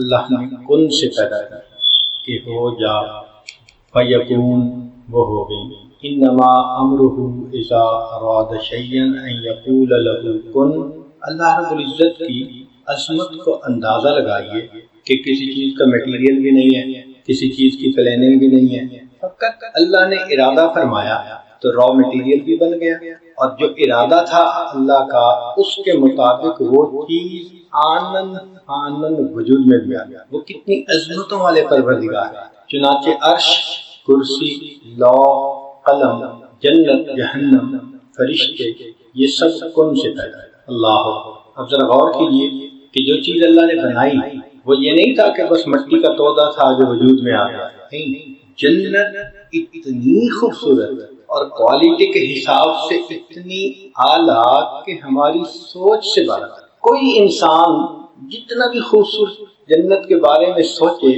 اللہ نے کن سے پیدا کیا کہ ہو جا فیکون، وہ ہو گئی۔ انما امرہ اذا اراد شیئا ان یقول له کن۔ اللہ رب العزت کی عظمت کو اندازہ لگائیے کہ کسی چیز کا میٹیریل بھی نہیں ہے، کسی چیز کی پلاننگ بھی نہیں ہے، فقط اللہ نے ارادہ فرمایا تو را میٹیریل بھی بن گیا، اور جو ارادہ تھا اللہ کا اس کے مطابق وہ چیز آنن وجود میں بھی آ گیا۔ وہ کتنی عظمتوں والے پروردگار ہے۔ چنانچہ عرش، کرسی، لوح، قلم، جنت، جہنم، فرشتے، یہ سب کن سے پیدا ہے۔ اللہ اب ذرا غور کیجیے کہ جو چیز اللہ نے بنائی وہ یہ نہیں تھا کہ بس مٹی کا تودا تھا جو وجود میں آ گیا، نہیں، جنت اتنی خوبصورت اور کوالٹی کے حساب سے اتنی اعلیٰ کہ ہماری سوچ سے باہر ہے۔ کوئی انسان جتنا بھی خوبصورت جنت کے بارے میں سوچے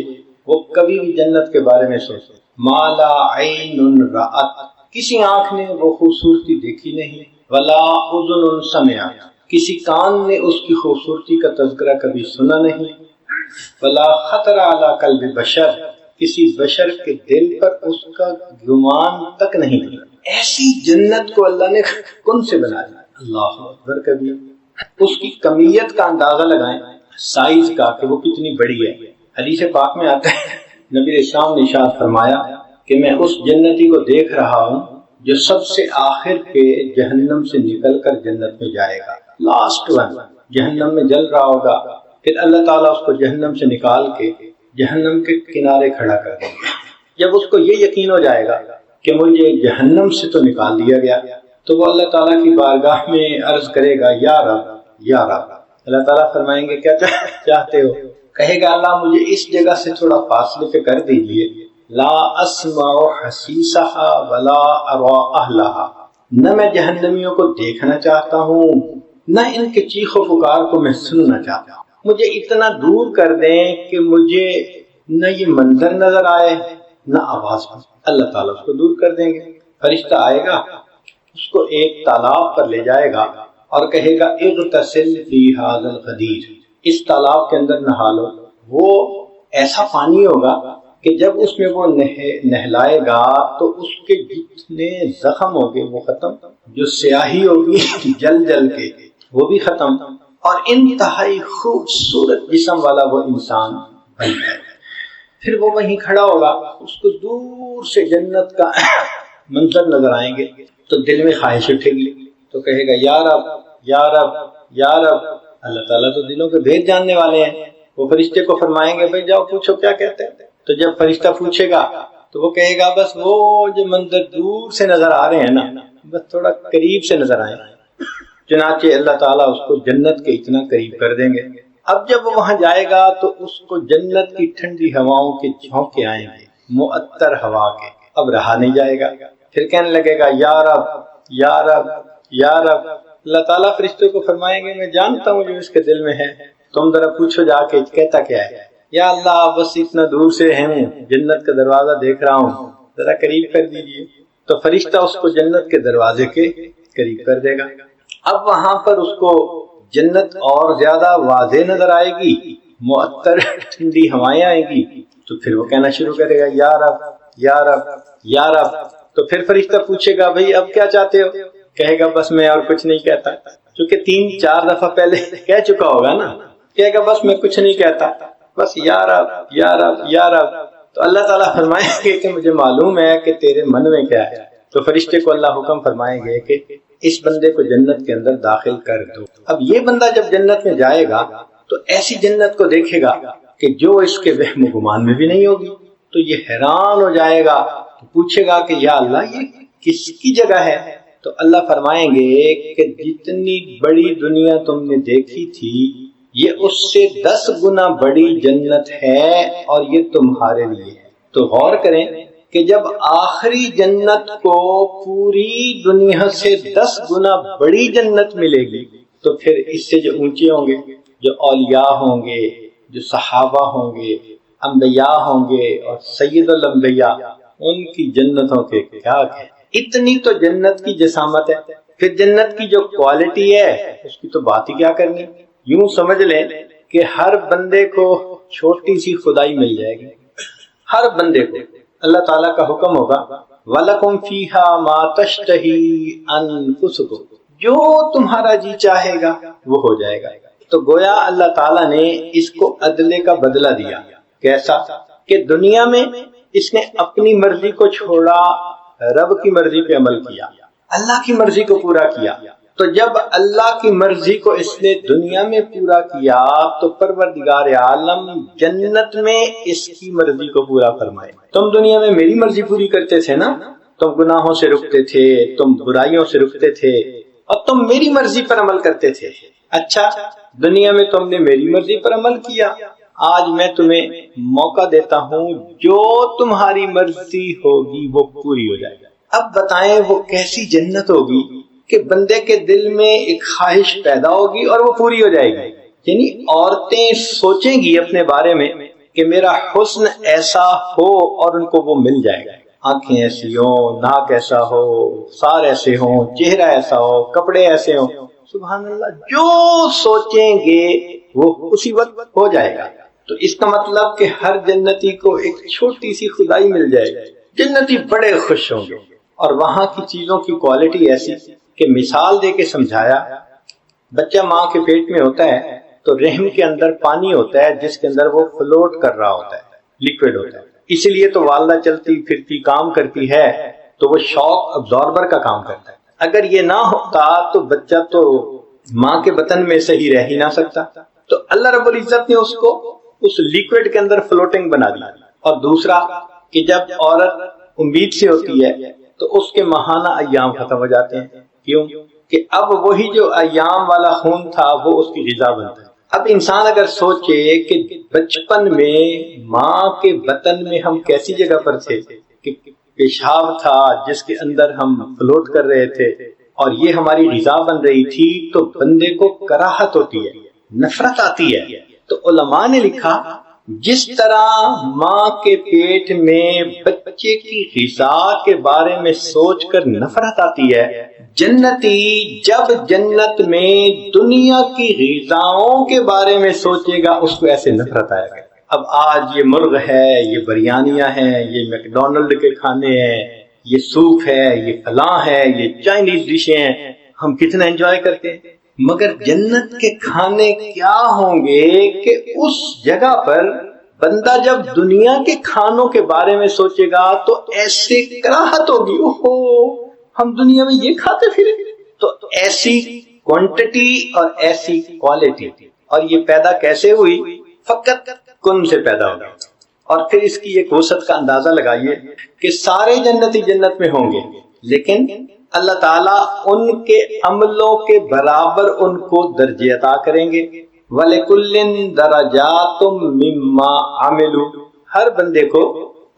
وہ کبھی بھی جنت کے بارے میں سوچے مالا عین رأت، کسی آنکھ نے وہ خوبصورتی دیکھی نہیں، ولا اذن سمعت، کسی کان نے اس کی خوبصورتی کا تذکرہ کبھی سنا نہیں، ولا خطر علی قلب بشر، کسی بشر کے دل پر اس کا گمان تک نہیں ہوتا۔ ایسی جنت کو اللہ نے کن سے بنا دیا۔ اللہ اکبر کبھی اس کی کمیت کا اندازہ لگائیں، سائز کا کہ وہ کتنی بڑی ہے۔ حدیث پاک میں آتا ہے نبی اسلام نے ارشاد فرمایا کہ میں اس جنتی کو دیکھ رہا ہوں جو سب سے آخر پہ جہنم سے نکل کر جنت میں جائے گا، لاسٹ ون جہنم میں جل رہا ہوگا، پھر اللہ تعالیٰ اس کو جہنم سے نکال کے جہنم کے کنارے کھڑا کر دیں گے۔ جب اس کو یہ یقین ہو جائے گا کہ مجھے جہنم سے تو نکال دیا گیا، تو وہ اللہ تعالیٰ کی بارگاہ میں عرض کرے گا یا رب یا رب۔ اللہ تعالیٰ فرمائیں گے کیا چاہتے ہو؟ کہے گا اللہ مجھے اس جگہ سے تھوڑا فاصلے پہ کر دیجئے، لا اسمع حسیسها ولا ارى اهلها، نہ میں جہنمیوں کو دیکھنا چاہتا ہوں نہ ان کے چیخ و پکار کو میں سننا چاہتا ہوں، مجھے اتنا دور کر دیں کہ مجھے نہ یہ منظر نظر آئے نہ آواز۔ اللہ تعالیٰ اس کو دور کر دیں گے۔ فرشتہ آئے گا، اس کو ایک تالاب پر لے جائے گا اور کہے گا اغتسل فی ھذا الغدیر، اس تالاب کے اندر نہا لو۔ وہ ایسا پانی ہوگا کہ جب اس میں وہ نہلائے گا تو اس کے جتنے زخم ہوگے وہ ختم، جو سیاہی ہوگی جل جل کے وہ بھی ختم، اور انتہائی خوبصورت جسم والا وہ انسان بن جائے گا۔ پھر وہ وہیں کھڑا ہوگا، اس کو دور سے جنت کا منظر نظر آئیں گے تو دل میں خواہش اٹھے گی، تو کہے گا یا رب یا رب یا رب۔ اللہ تعالیٰ تو دلوں کے بھید جاننے والے ہیں۔ وہ فرشتے کو فرمائیں گے بھائی جاؤ پوچھو کیا کہتے ہیں، تو جب فرشتہ پوچھے گا تو وہ کہے گا بس وہ جو منظر دور سے نظر آ رہے ہیں نا، بس تھوڑا قریب سے نظر آئیں۔ چنانچہ اللہ تعالیٰ اس کو جنت کے اتنا قریب کر دیں گے۔ اب جب وہ وہاں جائے گا تو اس کو جنت کی ٹھنڈی ہواؤں کے جھونکے آئیں گے، معطر ہوا کے، اب رہا نہیں جائے گا، پھر کہنے لگے گا یا رب یا رب یا رب۔ اللہ تعالیٰ فرشتوں کو فرمائیں گے میں جانتا ہوں جو اس کے دل میں ہے، تم ذرا پوچھو جا کے کہتا کیا ہے۔ یا اللہ بس اتنا دور سے ہوں، جنت کا دروازہ دیکھ رہا ہوں، ذرا قریب کر دیجئے۔ تو فرشتہ اس کو جنت کے دروازے کے قریب کر دے گا۔ اب وہاں پر اس کو جنت اور زیادہ واضح نظر آئے گی، معطر ٹھنڈی ہوائیں آئیں گی، تو پھر وہ کہنا شروع کرے گا یا رب یا رب یا رب۔ تو پھر فرشتہ پوچھے گا بھئی اب کیا چاہتے ہو؟ کہے گا بس میں اور کچھ نہیں کہتا، چونکہ 3-4 دفعہ پہلے کہہ چکا ہوگا نا، کہے گا بس میں کچھ نہیں کہتا، بس یا رب یا رب یا رب۔ تو اللہ تعالیٰ فرمائیں گے کہ مجھے معلوم ہے کہ تیرے من میں کیا ہے۔ تو فرشتے کو اللہ حکم فرمائیں گے کہ اس بندے کو جنت کے اندر داخل کر دو۔ اب یہ بندہ جب جنت میں جائے گا تو ایسی جنت کو دیکھے گا کہ جو اس کے وہم و گمان میں بھی نہیں ہوگی، تو یہ حیران ہو جائے گا، تو پوچھے گا کہ یا اللہ یہ کس کی جگہ ہے؟ تو اللہ فرمائیں گے کہ جتنی بڑی دنیا تم نے دیکھی تھی یہ اس سے 10 گنا بڑی جنت ہے اور یہ تمہارے لیے ہے۔ تو غور کریں کہ جب آخری جنت کو پوری دنیا سے 10 گنا بڑی جنت ملے گی تو پھر اس سے جو اونچے ہوں گے، جو اولیاء ہوں گے، جو صحابہ ہوں گے، انبیاء ہوں گے اور سید الانبیاء، ان کی جنتوں کے کیا ہے۔ اتنی تو جنت کی جسامت ہے، پھر جنت کی جو کوالٹی ہے اس کی تو بات ہی کیا کرنی۔ یوں سمجھ لیں کہ ہر بندے کو چھوٹی سی خدائی مل جائے گی ہر بندے کو. اللہ تعالیٰ کا حکم ہوگا وَلَكُمْ فِيهَا مَا تَشْتَهِي أَنفُسُكُمْ، جو تمہارا جی چاہے گا وہ ہو جائے گا. تو گویا اللہ تعالیٰ نے اس کو عدلے کا بدلہ دیا. کیسا کہ دنیا میں اس نے اپنی مرضی کو چھوڑا، رب کی مرضی پہ عمل کیا، اللہ کی مرضی کو پورا کیا. تو جب اللہ کی مرضی کو اس نے دنیا میں پورا کیا تو پروردگار عالم جنت میں اس کی مرضی کو پورا فرمائے. تم دنیا میں میری مرضی پوری کرتے تھے نا، تم گناہوں سے رکتے تھے، تم برائیوں سے رکتے تھے اور تم میری مرضی پر عمل کرتے تھے. اچھا، دنیا میں تم نے میری مرضی پر عمل کیا، آج میں تمہیں موقع دیتا ہوں جو تمہاری مرضی ہوگی وہ پوری ہو جائے گا. اب بتائیں وہ کیسی جنت ہوگی کہ بندے کے دل میں ایک خواہش پیدا ہوگی اور وہ پوری ہو جائے گی. یعنی عورتیں سوچیں گی اپنے بارے میں کہ میرا حسن ایسا ہو اور ان کو وہ مل جائے گا. آنکھیں ایسی ہوں، ناک ایسا ہو، سار ایسے ہوں، چہرہ ایسا ہو، کپڑے ایسے ہوں. سبحان اللہ، جو سوچیں گے وہ اسی وقت ہو جائے گا. تو اس کا مطلب کہ ہر جنتی کو ایک چھوٹی سی خدائی مل جائے گی. جنتی بڑے خوش ہوں گے. اور وہاں کی چیزوں کی کوالٹی ایسی کہ مثال دے کے سمجھایا. بچہ ماں کے پیٹ میں ہوتا ہے تو رحم کے اندر پانی ہوتا ہے جس کے اندر وہ فلوٹ کر رہا ہوتا ہے، لیکوڈ ہوتا ہے. اسی لیے تو والدہ چلتی پھرتی کام کرتی ہے تو وہ شاک ابزاربر کا کام کرتا ہے. اگر یہ نہ ہوتا تو بچہ تو ماں کے بطن میں صحیح رہ ہی نہ سکتا. تو اللہ رب العزت نے اس کو اس لیکوڈ کے اندر فلوٹنگ بنا دیا. اور دوسرا کہ جب عورت امید سے ہوتی ہے تو اس کے ماہانہ ایام ختم ہو جاتے ہیں. کیوں؟ کہ اب وہی جو ایام والا خون تھا وہ اس کی غذا بنتا ہے. اب انسان اگر سوچے کہ بچپن میں ماں کے بطن میں ہم کیسی جگہ پر تھے کہ پیشاب تھا جس کے اندر ہم فلوٹ کر رہے تھے اور یہ ہماری غذا بن رہی تھی، تو بندے کو کراہت ہوتی ہے، نفرت آتی ہے. تو علماء نے لکھا جس طرح ماں کے پیٹ میں بچے کی غذا کے بارے میں سوچ کر نفرت آتی ہے، جنتی جب جنت میں دنیا کی غذاؤں کے بارے میں سوچے گا اس کو ایسے نفرت آئے گا. اب آج یہ مرغ ہے، یہ بریانیاں ہیں، یہ میکڈونلڈ کے کھانے ہیں، یہ سوپ ہے، یہ فلاں ہے، یہ چائنیز ڈشیں ہیں، ہم کتنا انجوائے کرتے ہیں. مگر جنت کے کھانے کیا ہوں گے کہ اس جگہ پر بندہ جب دنیا کے کھانوں کے بارے میں سوچے گا تو ایسے کراہت ہوگی، اوہو ہم دنیا میں یہ کھاتے پھرے. تو ایسی کوانٹٹی اور ایسی کوالٹی. اور یہ پیدا کیسے ہوئی؟ فقط کن سے پیدا ہوگی. اور پھر اس کی ایک وسعت کا اندازہ لگائیے کہ سارے جنتی جنت میں ہوں گے، لیکن اللہ تعالیٰ ان کے عملوں کے برابر ان کو درجے عطا کریں گے. وَلِكُلٍّ دَرَجَاتٌ مِّمَّا عَمِلُوا، ہر بندے کو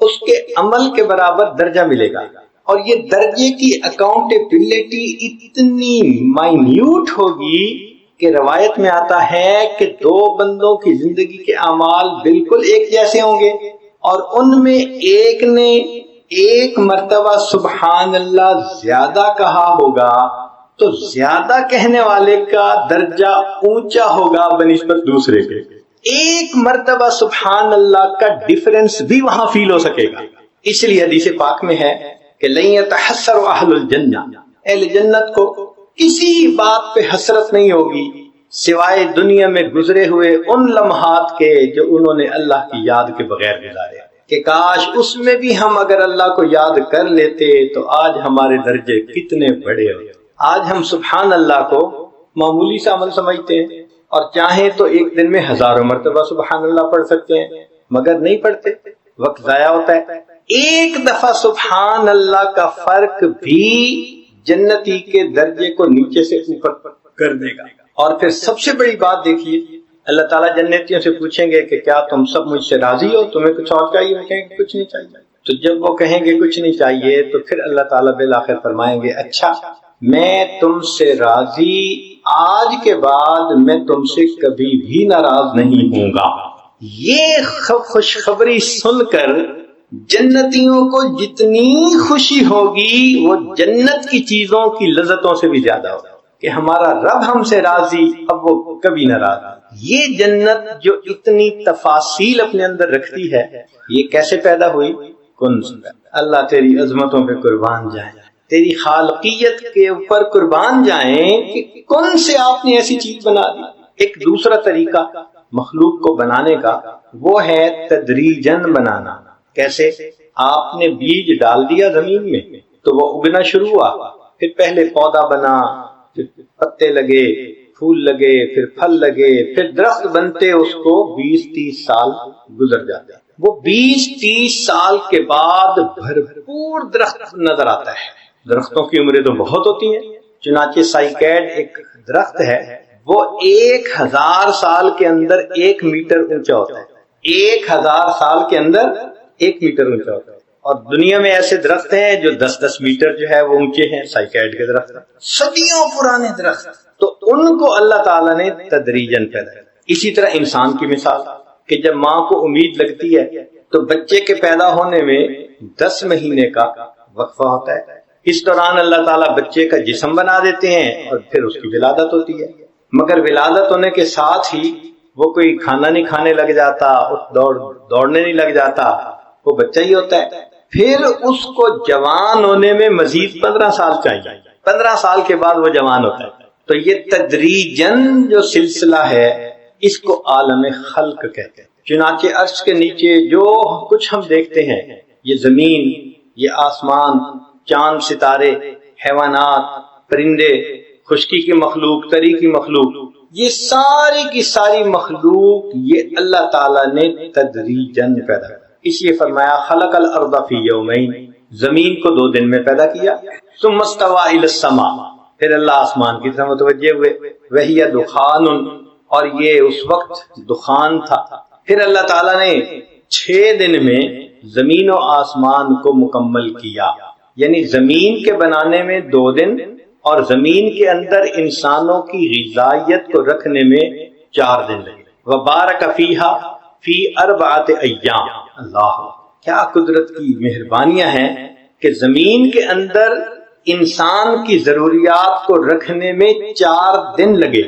اس کے عمل کے برابر درجہ ملے گا. اور یہ درجے کی اکاؤنٹیبلٹی اتنی مائنیوٹ ہوگی کہ روایت میں آتا ہے کہ دو بندوں کی زندگی کے اعمال بالکل ایک جیسے ہوں گے اور ان میں ایک نے ایک مرتبہ سبحان اللہ زیادہ کہا ہوگا تو زیادہ کہنے والے کا درجہ اونچا ہوگا بنسبت دوسرے کے. ایک مرتبہ سبحان اللہ کا ڈیفرنس بھی وہاں فیل ہو سکے گا. اس لیے حدیث پاک میں ہے کہ لن يتحسر اہل الجنہ، اہل جنت کو کسی بات پہ حسرت نہیں ہوگی سوائے دنیا میں گزرے ہوئے ان لمحات کے جو انہوں نے اللہ کی یاد کے بغیر گزارے، کہ کاش اس میں بھی ہم اگر اللہ کو یاد کر لیتے تو آج ہمارے درجے کتنے بڑے ہوتے. آج ہم سبحان اللہ کو معمولی سا عمل سمجھتے ہیں اور چاہیں تو ایک دن میں ہزاروں مرتبہ سبحان اللہ پڑھ سکتے ہیں، مگر نہیں پڑھتے، وقت ضائع ہوتا ہے. ایک دفعہ سبحان اللہ کا فرق بھی جنتی کے درجے کو نیچے سے اوپر کر دے گا. اور پھر سب سے بڑی بات دیکھیے، اللہ تعالیٰ جنتیوں سے پوچھیں گے کہ کیا تم سب مجھ سے راضی ہو، تمہیں کچھ اور چاہیے؟ وہ کہیں گے کچھ نہیں چاہیے. تو جب وہ کہیں گے کچھ نہیں چاہیے تو پھر اللہ تعالیٰ بالآخر فرمائیں گے اچھا میں تم سے راضی، آج کے بعد میں تم سے کبھی بھی ناراض نہیں ہوں گا. یہ خوشخبری سن کر جنتیوں کو جتنی خوشی ہوگی وہ جنت کی چیزوں کی لذتوں سے بھی زیادہ ہوگا کہ ہمارا رب ہم سے راضی، اب وہ کبھی ناراض۔ یہ جنت جو اتنی تفاصیل اپنے اندر رکھتی ہے، یہ کیسے پیدا ہوئی؟ کن سے۔ اللہ تیری عظمتوں پہ قربان جائیں، تیری خالقیت کے اوپر قربان جائیں کہ کن سے آپ نے ایسی چیز بنا دی۔ ایک دوسرا طریقہ مخلوق کو بنانے کا وہ ہے تدریجن بنانا۔ کیسے؟ آپ نے بیج ڈال دیا زمین میں تو وہ اگنا شروع ہوا، پھر پہلے پودا بنا، پھر پتے لگے، پھول لگے، پھر پھل لگے، پھر درخت بنتے اس کو 20-30 سال گزر جاتے ہیں۔ وہ 20-30 سال کے بعد بھرپور درخت نظر آتا ہے۔ درختوں کی عمریں تو بہت ہوتی ہیں، چنانچہ سائیکیڈ ایک درخت ہے، وہ 1000 سال کے اندر 1 میٹر اونچا ہوتا ہے۔ 1000 سال کے اندر 1 میٹر اونچا ہوتا ہے، اور دنیا میں ایسے درخت ہیں جو 10-10 میٹر جو ہے وہ اونچے ہیں، سائیکیڈ کے درخت، صدیوں پرانے درخت۔ تو ان کو اللہ تعالیٰ نے تدریجن پیدا کیا۔ اسی طرح انسان کی مثال کہ جب ماں کو امید لگتی ہے تو بچے کے پیدا ہونے میں 10 مہینے کا وقفہ ہوتا ہے۔ اس دوران اللہ تعالیٰ بچے کا جسم بنا دیتے ہیں اور پھر اس کی ولادت ہوتی ہے، مگر ولادت ہونے کے ساتھ ہی وہ کوئی کھانا نہیں کھانے لگ جاتا، دوڑنے نہیں لگ جاتا، وہ بچہ ہی ہوتا ہے۔ پھر اس کو جوان ہونے میں مزید 15 سال چاہیے، 15 سال کے بعد وہ جوان ہوتا ہے۔ تو یہ تدریجن جو سلسلہ ہے اس کو عالم خلق کہتے ہیں۔ چنانچہ عرش کے نیچے جو کچھ ہم دیکھتے ہیں، یہ زمین، یہ آسمان، چاند ستارے، حیوانات، پرندے، خشکی کی مخلوق، تری کی مخلوق، یہ ساری کی ساری مخلوق یہ اللہ تعالیٰ نے تدریجن پیدا کیا۔ اس لیے فرمایا خلق الارض فی یومین، زمین کو 2 دن میں پیدا کیا، ثم استوى الی السماء، پھر اللہ آسمان کی طرف متوجہ ہوئے، وہی دخان، اور یہ اس وقت دخان تھا۔ پھر اللہ تعالیٰ نے 6 دن میں زمین و آسمان کو مکمل کیا، یعنی زمین کے بنانے میں 2 دن اور زمین کے اندر انسانوں کی غذائیت کو رکھنے میں 4 دن لگے۔ وبارک فیہا فی 4 ایام۔ اللہ، کیا قدرت کی مہربانیاں ہیں کہ زمین کے اندر انسان کی ضروریات کو رکھنے میں 4 دن لگے۔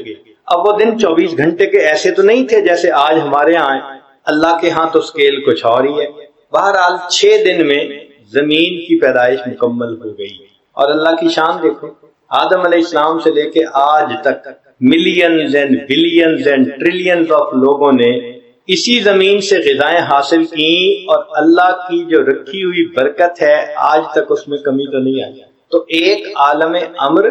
اب وہ دن 24 گھنٹے کے ایسے تو نہیں تھے جیسے آج ہمارے ہاں، اللہ کے ہاں تو اسکیل کچھ اور ہی ہے۔ بہرحال 6 دن میں زمین کی پیدائش مکمل ہو گئی، اور اللہ کی شان دیکھو، آدم علیہ السلام سے لے کے آج تک millions and billions and trillions of لوگوں نے اسی زمین سے غذائیں حاصل کی، اور اللہ کی جو رکھی ہوئی برکت ہے آج تک اس میں کمی تو نہیں آئی۔ تو ایک عالم امر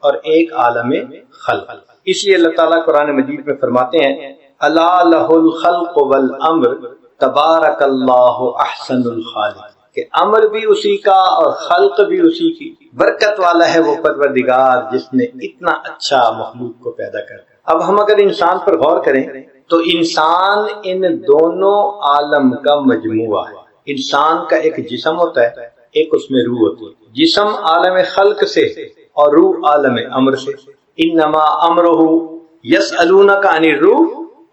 اور ایک عالم خلق۔ اس لیے اللہ تعالیٰ قرآن مجید میں فرماتے ہیں الا لہ الخلق والامر تبارک اللہ احسن الخالق، کہ امر بھی اسی کا اور خلق بھی اسی کی، برکت والا ہے وہ پروردگار جس نے اتنا اچھا مخلوق کو پیدا کر۔ اب ہم اگر انسان پر غور کریں تو انسان ان دونوں عالم کا مجموعہ ہے۔ انسان کا ایک جسم ہوتا ہے، ایک اس میں روح ہوتی ہے۔ جسم عالم خلق سے اور روح عالم امر سے۔ انما امرہ یسألونک عن الروح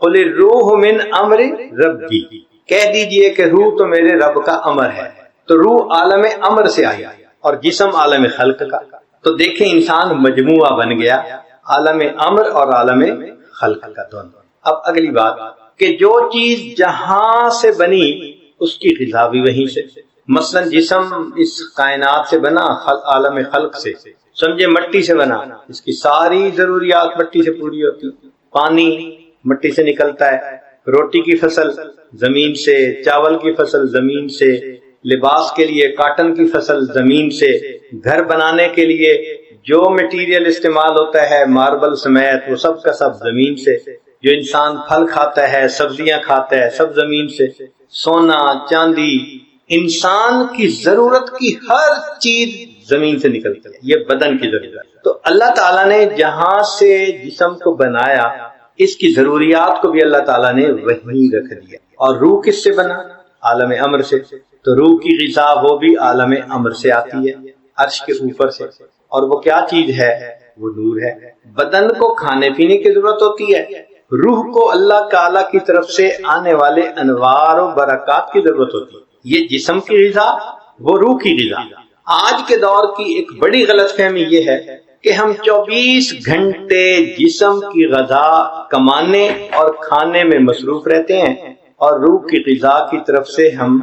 قل الروح من امر ربی، کہہ دیجئے کہ روح تو میرے رب کا امر ہے۔ تو روح عالم امر سے آئی اور جسم عالم خلق کا۔ تو دیکھیں انسان مجموعہ بن گیا، عالم امر اور عالم خلق کا دونوں۔ اب اگلی بات کہ جو چیز جہاں سے بنی اس کی غذا بھی وہیں سے۔ مثلا جسم اس کائنات سے بنا، عالم خلق سے، سمجھے مٹی سے بنا، اس کی ساری ضروریات مٹی سے پوری ہوتی، پانی مٹی سے نکلتا ہے، روٹی کی فصل زمین سے، چاول کی فصل زمین سے، لباس کے لیے کاٹن کی فصل زمین سے، گھر بنانے کے لیے جو میٹیریل استعمال ہوتا ہے ماربل سمیت وہ سب کا سب زمین سے، جو انسان پھل کھاتا ہے، سبزیاں کھاتا ہے، سب زمین سے، سونا چاندی، انسان کی ضرورت کی ہر چیز زمین سے نکلتی ہے، یہ بدن کی ضرورت۔ تو اللہ تعالیٰ نے جہاں سے جسم کو بنایا اس کی ضروریات کو بھی اللہ تعالیٰ نے وہیں رکھ دیا۔ اور روح کس سے بنا؟ عالم امر سے۔ تو روح کی غذا وہ بھی عالم امر سے آتی ہے، عرش کے اوپر سے، اور وہ کیا چیز ہے؟ وہ نور ہے۔ بدن کو کھانے پینے کی ضرورت ہوتی ہے، روح کو اللہ تعالیٰ کی طرف سے آنے والے انوار و برکات کی ضرورت ہوتی ہے۔ یہ جسم کی غذا، وہ روح کی غذا۔ آج کے دور کی ایک بڑی غلط فہمی یہ ہے کہ ہم 24 گھنٹے جسم کی غذا کمانے اور کھانے میں مصروف رہتے ہیں اور روح کی غذا کی طرف سے ہم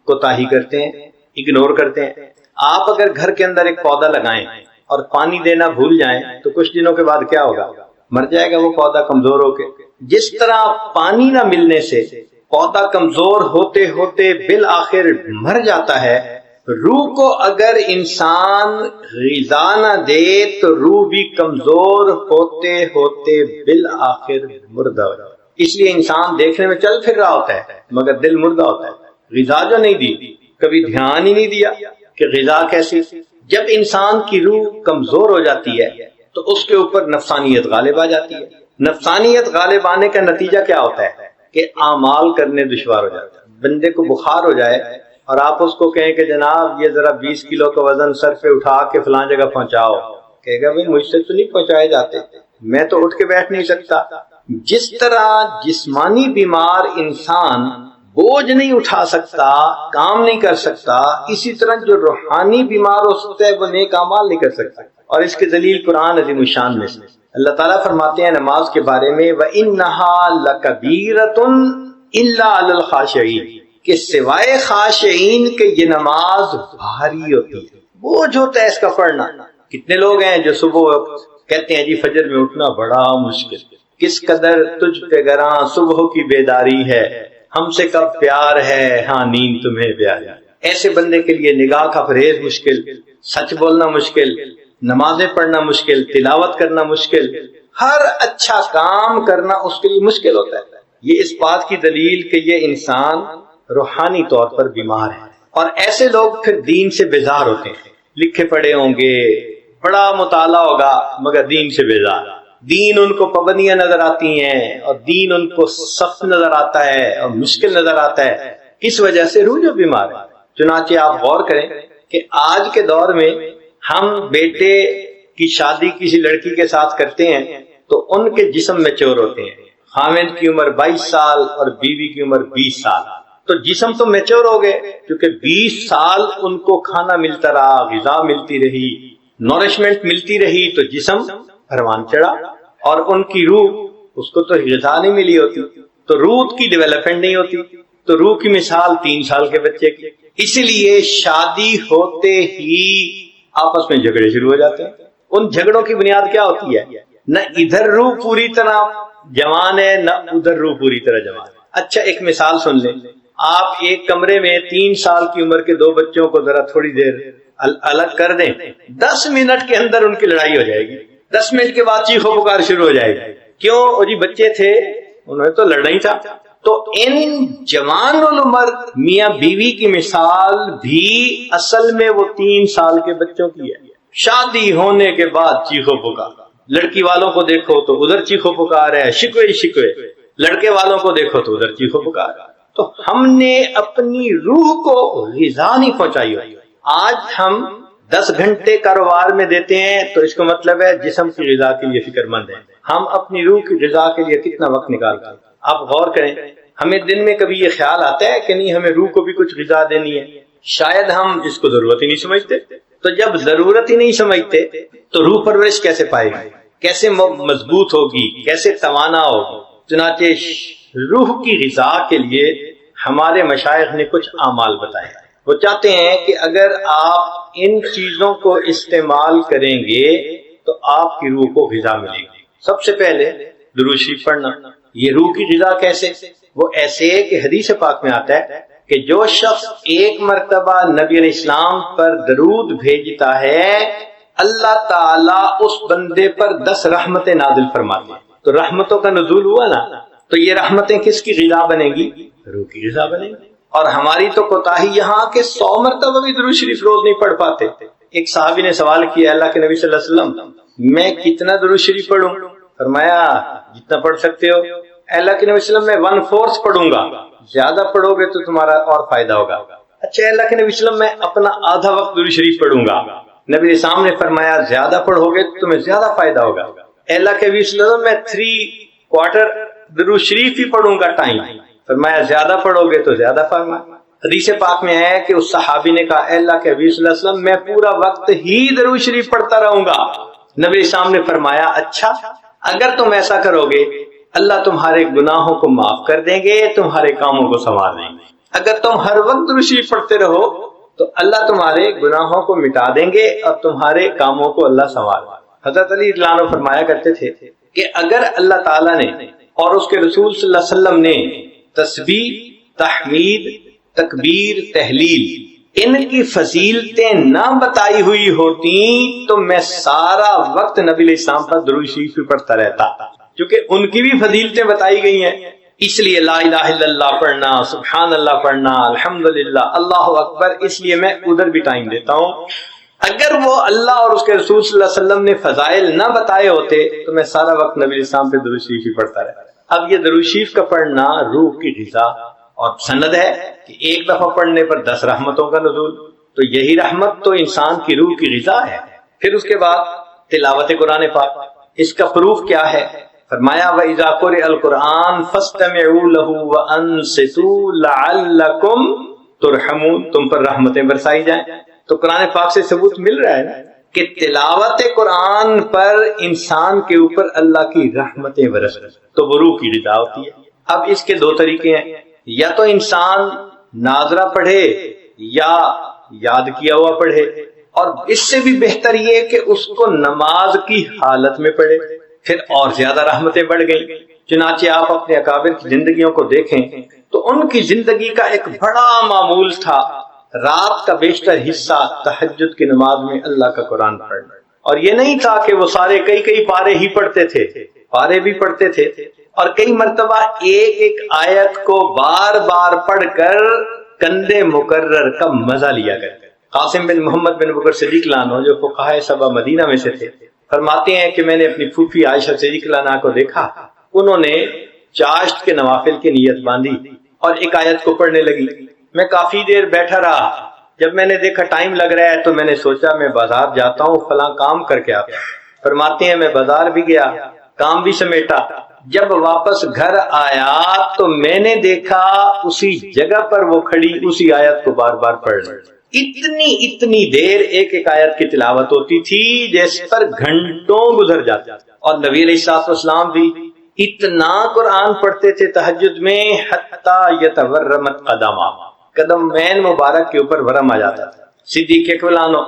کوتاہی کرتے ہیں، اگنور کرتے ہیں۔ آپ اگر گھر کے اندر ایک پودا لگائیں اور پانی دینا بھول جائیں تو کچھ دنوں کے بعد کیا ہوگا؟ مر جائے گا وہ پودا کمزور ہو کے۔ جس طرح پانی نہ ملنے سے پودا کمزور ہوتے ہوتے بالآخر مر جاتا ہے، روح کو اگر انسان غذا نہ دے تو روح بھی کمزور ہوتے ہوتے بالآخر مردہ ہو جاتا ہے۔ اس لیے انسان دیکھنے میں چل پھر رہا ہوتا ہے مگر دل مردہ ہوتا ہے۔ غذا جو نہیں دی، کبھی دھیان ہی نہیں دیا کہ غذا کیسی۔ جب انسان کی روح کمزور ہو جاتی ہے تو اس کے اوپر نفسانیت غالب آ جاتی ہے۔ نفسانیت غالب آنے کا نتیجہ کیا ہوتا ہے کہ اعمال کرنے دشوار ہو جاتا ہے۔ بندے کو بخار ہو جائے اور آپ اس کو کہیں کہ جناب یہ ذرا 20 کلو کا وزن سر پہ اٹھا کے فلاں جگہ پہنچاؤ، کہے گا بھائی مجھ سے تو نہیں پہنچائے جاتے، میں تو اٹھ کے بیٹھ نہیں سکتا۔ جس طرح جسمانی بیمار انسان بوجھ نہیں اٹھا سکتا، کام نہیں کر سکتا، اسی طرح جو روحانی بیمار ہو سکتا ہے وہ نیک اعمال نہیں کر سکتا۔ اور اس کے دلیل قرآن عظیم الشان میں سے اللہ تعالیٰ فرماتے ہیں نماز کے بارے میں وَإِنَّهَا لَكَبِيرَةٌ إِلَّا عَلَى الْخَاشِعِينَ، کہ سوائے خاشعین کہ یہ نماز بھاری ہوتی ہے، بوجھ ہوتا ہے اس کا پڑھنا۔ کتنے لوگ ہیں جو صبح وقت کہتے ہیں جی فجر میں اٹھنا بڑا مشکل، کس قدر تجھ پہ گراں صبح کی بیداری ہے، ہم سے کب پیار ہے، ہاں نیند تمہیں پیاری۔ ایسے بندے کے لیے نگاہ کا پرہیز مشکل، سچ بولنا مشکل، نمازیں پڑھنا مشکل، تلاوت کرنا مشکل، ہر اچھا کام کرنا اس کے لیے مشکل ہوتا ہے۔ یہ اس بات کی دلیل کہ یہ انسان روحانی طور پر بیمار ہے۔ اور ایسے لوگ پھر دین سے بیزار ہوتے ہیں، لکھے پڑھے ہوں گے، بڑا مطالعہ ہوگا مگر دین سے بیزار، دین ان کو پابندیاں نظر آتی ہیں اور دین ان کو سخت نظر آتا ہے اور مشکل نظر آتا ہے۔ کس وجہ سے؟ روح جو بیمار ہے۔ چنانچہ آپ غور کریں کہ آج کے دور میں ہم بیٹے کی شادی کسی لڑکی کے ساتھ کرتے ہیں تو ان کے جسم میچور ہوتے ہیں، خاوند کی عمر 22 سال اور بیوی کی عمر 20 سال، تو جسم تو میچور ہو گئے کیونکہ 20 سال ان کو کھانا ملتا رہا، غذا ملتی رہی، نورشمنٹ ملتی رہی، تو جسم پروان چڑھا، اور ان کی روح، اس کو تو غذا نہیں ملی ہوتی تو روح کی ڈیولپمنٹ نہیں ہوتی، تو روح کی مثال 3 سال کے بچے کی۔ اسی لیے شادی ہوتے ہی آپس میں جھگڑے شروع ہو جاتے ہیں۔ ان جھگڑوں کی بنیاد کیا ہوتی ہے؟ نہ ادھر روح پوری طرح جوان ہے نہ ادھر روح پوری طرح جوان ہے۔ اچھا ایک مثال سن لیں، آپ ایک کمرے میں 3 سال کی عمر کے 2 بچوں کو ذرا تھوڑی دیر الگ کر دیں، 10 منٹ کے اندر ان کی لڑائی ہو جائے گی، 10 منٹ کے بعد چیخو پکار شروع ہو جائے گی۔ کیوں؟ وہ جی بچے تھے، انہوں نے تو لڑنا ہی تھا۔ تو ان جوان العمر میاں بیوی کی مثال بھی اصل میں وہ 3 سال کے بچوں کی ہے۔ شادی ہونے کے بعد چیخو پکار، لڑکی والوں کو دیکھو تو ادھر چیخو پکار ہے، شکوے شکوے، لڑکے والوں کو دیکھو تو ادھر چیخو پکار۔ تو ہم نے اپنی روح کو غذا نہیں پہنچائی ہوئی۔ آج ہم 10 گھنٹے کاروبار میں دیتے ہیں تو اس کا مطلب ہے جسم کی غذا کے لیے فکر مند ہے۔ ہم اپنی روح کی غذا کے لیے کتنا وقت نکالتے ہیں؟ آپ غور کریں، ہمیں دن میں کبھی یہ خیال آتا ہے کہ نہیں ہمیں روح کو بھی کچھ غذا دینی ہے؟ شاید ہم اس کو ضرورت ہی نہیں سمجھتے۔ تو جب ضرورت ہی نہیں سمجھتے تو روح پرورش کیسے پائے گی، کیسے مضبوط ہوگی، کیسے توانا ہوگی؟ چنانچہ روح کی غذا کے لیے ہمارے مشائخ نے کچھ اعمال بتائے۔ وہ چاہتے ہیں کہ اگر آپ ان چیزوں کو استعمال کریں گے تو آپ کی روح کو غذا ملے گی۔ سب سے پہلے درود شریف پڑھنا۔ یہ روح کی غذا کیسے؟ وہ ایسے کہ حدیث پاک میں آتا ہے کہ جو شخص ایک مرتبہ نبی علیہ السلام پر درود بھیجتا ہے اللہ تعالیٰ اس بندے پر 10 رحمتیں نازل فرماتے ہیں۔ تو رحمتوں کا نزول ہوا نا، تو یہ رحمتیں کس کی غذا بنے گی؟ روح کی غذا بنے گی۔ اور ہماری تو کوتاہی یہاں کہ 100 مرتبہ بھی درود شریف روز نہیں پڑھ پاتے۔ ایک صحابی نے سوال کیا اللہ کے نبی صلی اللہ علیہ وسلم میں کتنا درود شریف پڑھوں؟ فرمایا جتنا پڑھ سکتے ہو۔ اللہ کے نبی صلی اللہ علیہ وسلم میں 1/4 پڑھوں گا، زیادہ پڑھو گے تو تمہارا اور فائدہ ہوگا۔ اچھا اللہ کے نبی صلی اللہ علیہ وسلم میں اپنا آدھا وقت درود شریف پڑھوں گا۔ نبی علیہ السلام نے فرمایا زیادہ پڑھو گے تو تمہیں زیادہ فائدہ ہوگا۔ اللہ کے نبی صلی اللہ علیہ وسلم میں 3/4 درود شریف ہی پڑھوں گا ٹائم، فرمایا زیادہ پڑھو گے تو زیادہ فائدہ۔ حدیث پاک میں ہے کہ اس صحابی نے کہا اے اللہ کے نبی صلی اللہ علیہ وسلم میں پورا وقت ہی درود شریف پڑھتا رہوں گا۔ نبی اسلام نے فرمایا اچھا اگر تم ایسا کرو گے اللہ تمہارے گناہوں کو معاف کر دیں گے، تمہارے کاموں کو سنوار دیں گے۔ اگر تم ہر وقت درود شریف پڑھتے رہو تو اللہ تمہارے گناہوں کو مٹا دیں گے اور تمہارے کاموں کو اللہ سنوار دیں گے۔ حضرت علی رضی اللہ عنہ فرمایا کرتے تھے کہ اگر اللہ تعالیٰ نے اور اس کے رسول صلی اللہ علیہ وسلم نے تسبیح، تحمید، تکبیر، تحلیل ان کی فضیلتیں نہ بتائی ہوئی ہوتی تو میں سارا وقت نبی علیہ السلام پر درود شریف پڑھتا رہتا، کیونکہ ان کی بھی فضیلتیں بتائی گئی ہیں۔ اس لیے لا الہ الا اللہ پڑھنا، سبحان اللہ پڑھنا، الحمدللہ، اللہ اکبر، اس لیے میں ادھر بھی ٹائم دیتا ہوں۔ اگر وہ اللہ اور اس کے رسول صلی اللہ علیہ وسلم نے فضائل نہ بتائے ہوتے تو میں سارا وقت نبی علیہ السلام پہ درود شریف ہی پڑھتا رہتا۔ اب یہ درود شریف کا پڑھنا روح کی غذا اور سند ہے کہ ایک دفعہ پڑھنے پر 10 رحمتوں کا نزول، تو یہی رحمت تو انسان کی روح کی غذا ہے۔ پھر اس کے بعد تلاوت قرآن پاک، اس کا پروف کیا ہے؟ فرمایا وَإِذَا قُرِئَ الْقُرْآنُ فَاسْتَمِعُوا لَهُ وَأَنصِتُوا لَعَلَّكُمْ تُرْحَمُونَ، تم پر رحمتیں برسائی جائیں۔ تو قرآن پاک سے ثبوت مل رہا ہے کہ تلاوت قرآن پر انسان کے اوپر اللہ کی رحمتیں برسیں تو وہ روح کی غذا ہوتی ہے۔ اب اس کے 2 طریقے ہیں، یا تو انسان ناظرہ پڑھے یا یاد کیا ہوا پڑھے، اور اس سے بھی بہتر یہ کہ اس کو نماز کی حالت میں پڑھے، پھر اور زیادہ رحمتیں بڑھ گئیں۔ چنانچہ آپ اپنے اکابر کی زندگیوں کو دیکھیں تو ان کی زندگی کا ایک بڑا معمول تھا رات کا بیشتر حصہ تہجد کی نماز میں اللہ کا قرآن پڑھنا، اور یہ نہیں تھا کہ وہ سارے کئی پارے ہی پڑھتے تھے، پارے بھی پڑھتے تھے، اور کئی مرتبہ ایک ایک آیت کو بار بار پڑھ کر کندے مکرر کا مزہ لیا کرتے۔ قاسم بن محمد بن بکر صدیق اللہ عنہ جو فقہائے سبع مدینہ میں سے تھے فرماتے ہیں کہ میں نے اپنی پھوپھی عائشہ صدیق اللہ عنہ کو دیکھا، انہوں نے چاشت کے نوافل کی نیت باندھی اور ایک آیت کو پڑھنے لگی۔ میں کافی دیر بیٹھا رہا، جب میں نے دیکھا ٹائم لگ رہا ہے تو میں نے سوچا میں بازار جاتا ہوں، فلاں کام کر کے آتا ہوں۔ فرماتے ہیں میں بازار بھی گیا، کام بھی سمیٹا، جب واپس گھر آیا تو میں نے دیکھا اسی جگہ پر وہ کھڑی اسی آیت کو بار بار پڑھ رہی۔ اتنی دیر ایک ایک آیت کی تلاوت ہوتی تھی جس پر گھنٹوں گزر جاتے، اور نبی علیہ الصلوۃ والسلام بھی اتنا قرآن پڑھتے تھے تہجد میں حتی یتورمت قدما، قدم مین مبارک کے اوپر ورم آ جاتا تھا۔ صدیق اکبر عنہ،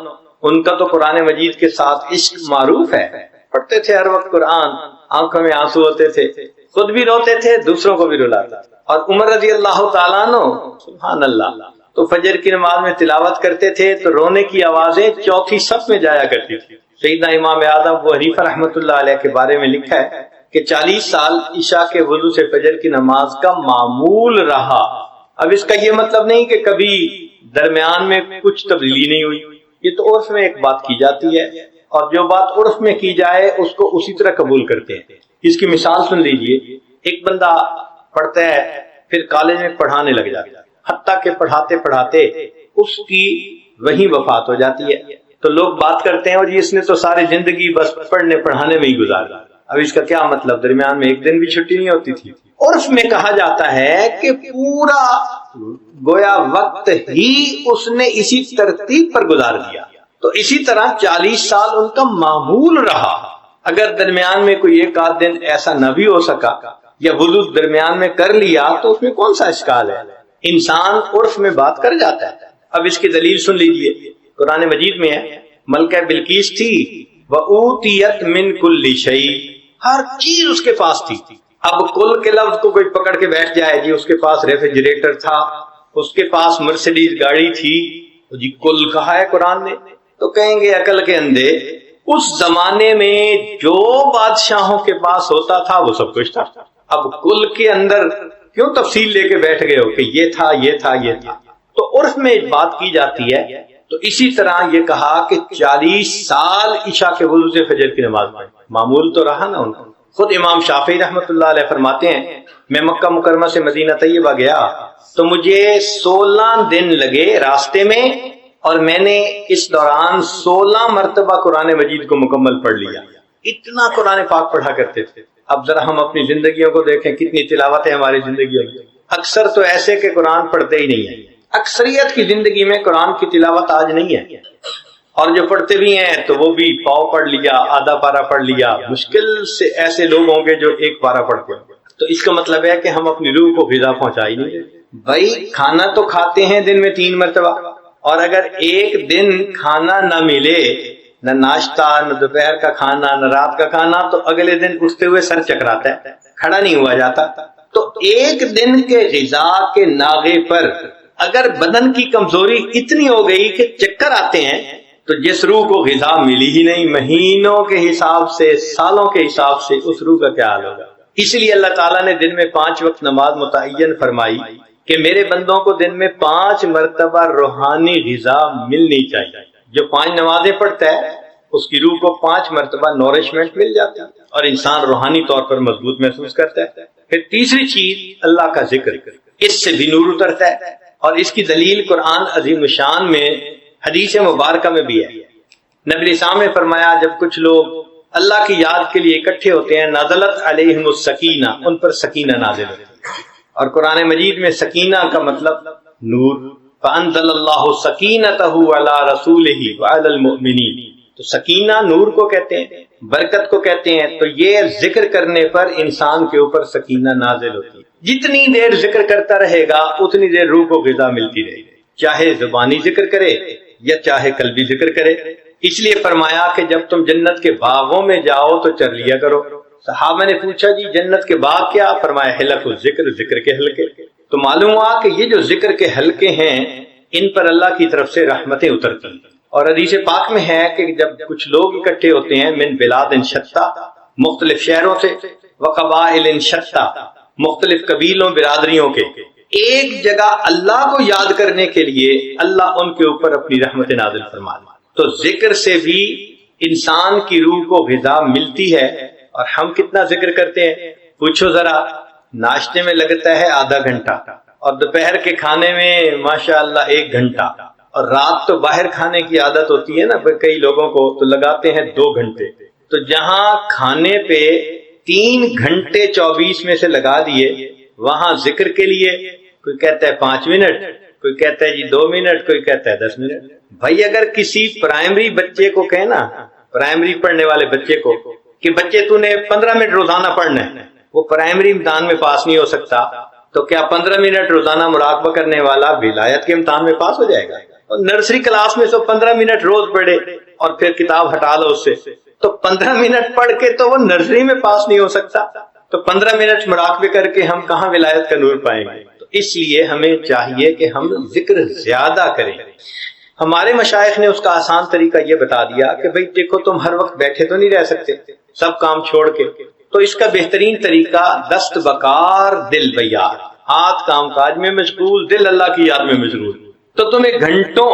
ان کا تو قرآن مجید کے ساتھ عشق معروف ہے، پڑھتے تھے ہر وقت قرآن، آنکھوں میں آنسو ہوتے تھے، خود بھی روتے تھے، دوسروں کو بھی رلاتا۔ اور عمر رضی اللہ تعالیٰ عنہ سبحان اللہ تو فجر کی نماز میں تلاوت کرتے تھے تو رونے کی آوازیں چوتھی صف میں جایا کرتی تھی۔ سیدنا امام اعظم ابو حنیفہ رحمۃ اللہ علیہ کے بارے میں لکھا ہے کہ 40 سال عشاء کے وضو سے فجر کی نماز کا معمول رہا۔ اب اس کا یہ مطلب نہیں کہ کبھی درمیان میں کچھ تبدیلی نہیں ہوئی، یہ تو عرف میں ایک بات کی جاتی ہے، اور جو بات عرف میں کی جائے اس کو اسی طرح قبول کرتے ہیں۔ اس کی مثال سن لیجئے، ایک بندہ پڑھتا ہے پھر کالج میں پڑھانے لگ جاتا ہے، حتیٰ کہ پڑھاتے پڑھاتے اس کی وہیں وفات ہو جاتی ہے، تو لوگ بات کرتے ہیں اور اس نے تو ساری زندگی بس پڑھنے پڑھانے میں ہی گزار دی۔ اب اس کا کیا مطلب؟ درمیان میں ایک دن بھی چھٹی نہیں ہوتی تھی۔ عرف میں کہا جاتا ہے کہ پورا گویا وقت ہی اس نے اسی ترتیب پر گزار دیا، تو اسی طرح 40 سال ان کا معمول رہا۔ اگر درمیان میں کوئی ایک آدھ دن ایسا نہ بھی ہو سکا یا وضو درمیان میں کر لیا تو اس میں کون سا اشکال ہے؟ انسان عرف میں بات کر جاتا ہے۔ اب اس کی دلیل سن لیجئے، قرآن مجید میں ہے ملکہ بلقیس تھی وَأُوتِيَتْ مِنْ كُلِّ شَيْءٍ، ہر چیز اس کے پاس تھی۔ اب کل کے لفظ کو کوئی پکڑ کے بیٹھ جائے جی اس کے پاس ریفریجریٹر تھا، اس کے پاس مرسیڈیز گاڑی تھی، جی کل کہا ہے قرآن نے، تو کہیں گے عقل کے اندھے اس زمانے میں جو بادشاہوں کے پاس ہوتا تھا وہ سب کچھ تھا۔ اب کل کے اندر کیوں تفصیل لے کے بیٹھ گئے ہو کہ یہ تھا یہ تھا یہ تھا؟ تو عرف میں بات کی جاتی ہے۔ تو اسی طرح یہ کہا کہ 40 سال عشاء کے وضو سے فجر کی نماز پڑھی، معمول تو رہا نا ان کو۔ خود امام شافعی رحمۃ اللہ علیہ فرماتے ہیں میں مکہ مکرمہ سے مدینہ طیبہ گیا تو مجھے 16 دن لگے راستے میں، اور میں نے اس دوران 16 مرتبہ قرآن مجید کو مکمل پڑھ لیا۔ اتنا قرآن پاک پڑھا کرتے تھے۔ اب ذرا ہم اپنی زندگیوں کو دیکھیں، کتنی تلاوت ہے ہماری زندگیوں میں۔ اکثر تو ایسے کہ قرآن پڑھتے ہی نہیں ہے، اکثریت کی زندگی میں قرآن کی تلاوت آج نہیں ہے، اور جو پڑھتے بھی ہیں تو وہ بھی پاؤ پڑھ لیا، آدھا پارا پڑھ لیا، مشکل سے ایسے لوگ ہوں گے جو ایک پارا پڑھتے ہیں. تو اس کا مطلب ہے کہ ہم اپنی روح کو غذا پہنچا ہی نہیں. بھائی کھانا تو کھاتے ہیں دن میں 3 مرتبہ، اور اگر ایک دن کھانا نہ ملے، نہ ناشتہ، نہ دوپہر کا کھانا، نہ رات کا کھانا، تو اگلے دن اٹھتے ہوئے سر چکراتا ہے، کھڑا نہیں ہوا جاتا. تو ایک دن کے غذا کے ناغے پر اگر بدن کی کمزوری اتنی ہو گئی کہ چکر آتے ہیں، تو جس روح کو غذا ملی ہی نہیں، مہینوں کے حساب سے، سالوں کے حساب سے، اس روح کا کیا حال ہوگا؟ اس لیے اللہ تعالیٰ نے دن میں 5 وقت نماز متعین فرمائی کہ میرے بندوں کو دن میں 5 مرتبہ روحانی غذا ملنی چاہیے. جو 5 نمازیں پڑھتا ہے اس کی روح کو 5 مرتبہ نورشمنٹ مل جاتی ہے اور انسان روحانی طور پر مضبوط محسوس کرتا ہے. پھر تیسری چیز اللہ کا ذکر، اس سے بھی نور اترتا ہے، اور اس کی دلیل قرآن عظیم الشان میں حدیث مبارکہ میں بھی ہے. نبی اسلام نے فرمایا جب کچھ لوگ اللہ کی یاد کے لیے اکٹھے ہوتے ہیں، نازلت علیہم السکینہ، ان پر سکینہ نازل ہوتی ہے. اور قرآن مجید میں سکینہ کا مطلب نور، فانزل اللہ سکینتہ علی رسولہ وعلی المؤمنین. تو سکینہ نور کو کہتے ہیں، برکت کو کہتے ہیں. تو یہ ذکر کرنے پر انسان کے اوپر سکینہ نازل ہوتی ہے. جتنی دیر ذکر کرتا رہے گا اتنی دیر روح کو غذا ملتی رہے گی، چاہے زبانی ذکر کرے یا چاہے قلبی ذکر کرے. اس لیے فرمایا کہ جب تم جنت کے باغوں میں جاؤ تو چر لیا کرو. صحابہ نے پوچھا جی جنت کے باغ کیا؟ فرمایا حلق الذکر، ذکر کے حلقے. تو معلوم ہوا کہ یہ جو ذکر کے حلقے ہیں ان پر اللہ کی طرف سے رحمتیں اترتی ہیں. اور حدیث پاک میں ہے کہ جب کچھ لوگ اکٹھے ہوتے ہیں من بلاد شتیٰ، مختلف شہروں سے، وقبائل شتیٰ، مختلف قبیلوں برادریوں کے، ایک جگہ اللہ کو یاد کرنے کے لیے اللہ ان کے اوپر اپنی رحمت نازل فرما دے. تو ذکر سے بھی انسان کی روح کو غذا ملتی ہے. اور ہم کتنا ذکر کرتے ہیں پوچھو ذرا. ناشتے میں لگتا ہے آدھا گھنٹہ، اور دوپہر کے کھانے میں ماشاءاللہ 1 گھنٹہ، اور رات تو باہر کھانے کی عادت ہوتی ہے نا کئی لوگوں کو، تو لگاتے ہیں 2 گھنٹے. تو جہاں کھانے پہ 3 گھنٹے 24 میں سے لگا دیے، وہاں ذکر کے لیے کوئی کہتا ہے 5 منٹ، کوئی کہتا ہے جی 2 منٹ، کوئی کہتا ہے 10 منٹ. بھائی اگر کسی پرائمری بچے کو کہنا، پرائمری پڑھنے والے بچے کو کہ بچے تو نے 15 منٹ روزانہ پڑھنا ہے، وہ پرائمری امتحان میں پاس نہیں ہو سکتا، تو کیا 15 منٹ روزانہ مراقبہ کرنے والا ولایت کے امتحان میں پاس ہو جائے گا؟ اور نرسری کلاس میں 15 منٹ روز پڑھے اور پھر کتاب ہٹا لو اس سے، تو 15 منٹ پڑھ کے تو وہ نرسری میں پاس نہیں ہو سکتا. تو 15 منٹ مراقبے کر کے ہم کہاں ولایت کا نور پائیں گے؟ تو اس لیے ہمیں چاہیے کہ ہم ذکر زیادہ کریں. ہمارے مشائخ نے اس کا آسان طریقہ یہ بتا دیا کہ بھئی دیکھو تم ہر وقت بیٹھے تو نہیں رہ سکتے سب کام چھوڑ کے، تو اس کا بہترین طریقہ دست بکار دل بیار، ہاتھ کام کاج میں مشغول، دل اللہ کی یاد میں مشغول. تو تمہیں گھنٹوں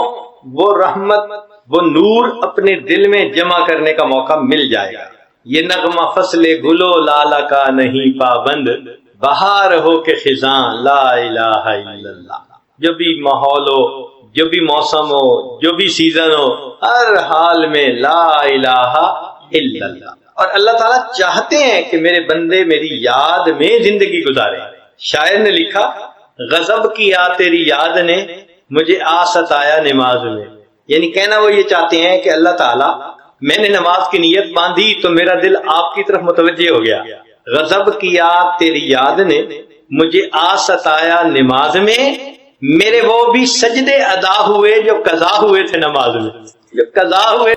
وہ رحمت، وہ نور اپنے دل میں جمع کرنے کا موقع مل جائے گا. یہ نغمہ فصل گلو لالا کا نہیں پابند، بہار ہو کے خزاں لا الہ الا اللہ. جو بھی ماحول ہو، جو بھی موسم ہو، جو بھی سیزن ہو، ہر حال میں لا الہ الا اللہ. اور اللہ تعالیٰ چاہتے ہیں کہ میرے بندے میری یاد میں زندگی گزارے. شاعر نے لکھا غضب کیا تیری یاد نے مجھے آ ستایا نماز میں. یعنی کہنا وہ یہ چاہتے ہیں کہ اللہ تعالیٰ میں نے نماز کی نیت باندھی تو میرا دل آپ کی طرف متوجہ ہو گیا. غضب کیا تیری یاد نے مجھے آ ستایا نماز میں، میرے وہ بھی سجدے ادا ہوئے جو قضا ہوئے تھے نماز میں، جو قضا ہوئے